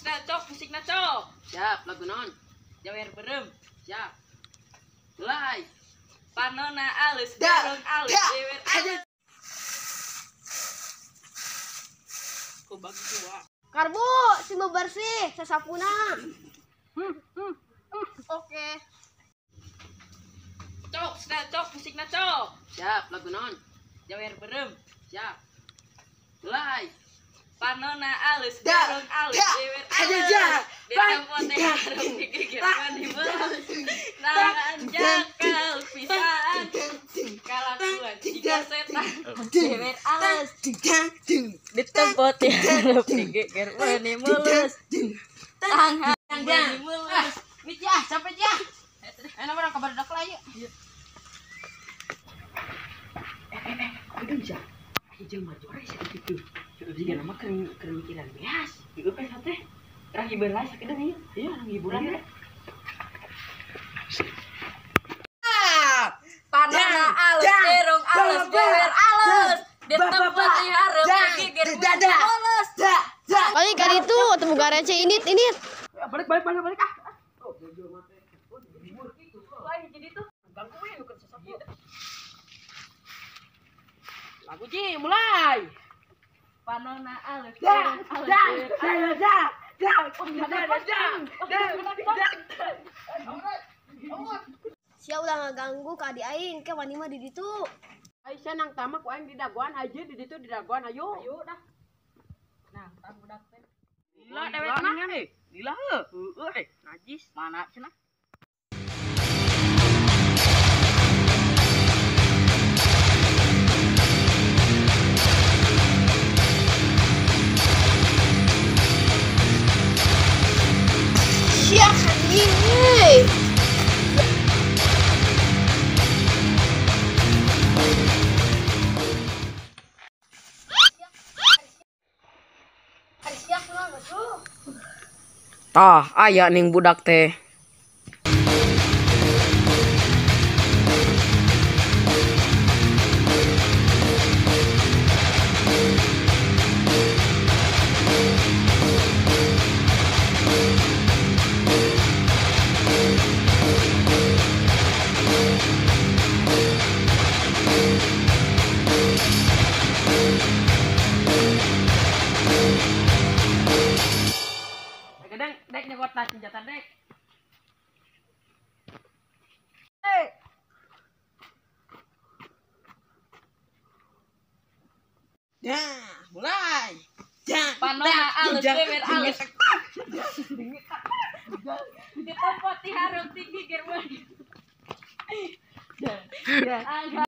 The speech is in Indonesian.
cok, musiknya cok. Siap, lagu non. Jawer berem. Siap. Mulai. Panona alus, dorong alus, jawer alus. Kok bagi dua. Karbu, simba bersih, sesapuna. Oke. Cok, musiknya cok. Siap, lagu non. Jawer berem. Siap. Mulai. Panona alus, dorong alus, jawer alus. Di tempat yang harus digigirkan di mulut. Nangan jakal pisang. Kalakuan tiga setan. Jawer alus. Di tempat yang harus digigirkan di mulut. Tangan di mulut. Mijah, sampai jah. Enak orang kabar dak lah yuk. Aduh jah. Ayo maju aja sedikit. Jika nama keren mikiran bias. Ibu kan sate. Orang hiburan lah sekedar ya. Iya, orang hiburan ya. Panona alus, derong alus, jawer alus. Di tempat yang harus digigirkan di mulut. Kali kali itu temu garece ini. Balik ah. Jadi tuh Lagu Ji, mulai. Panona alus, Dah. Sia udah ngaganggu ka adi aing ke wani mah di ditu. Aisyah nang tamak ku aing di daguan aja di ditu di daguan ayo. Ayo dah. Nah, tar budak teh. Lila dewek mangan eh. Lila heuh najis mana cenah. Sia anjing euy. Tah, aya ning budak teh. Dek nyegot lah senjata dek. Dah, mulai. Panona alus, jawer alus. Di tempat yang harus digigirkan.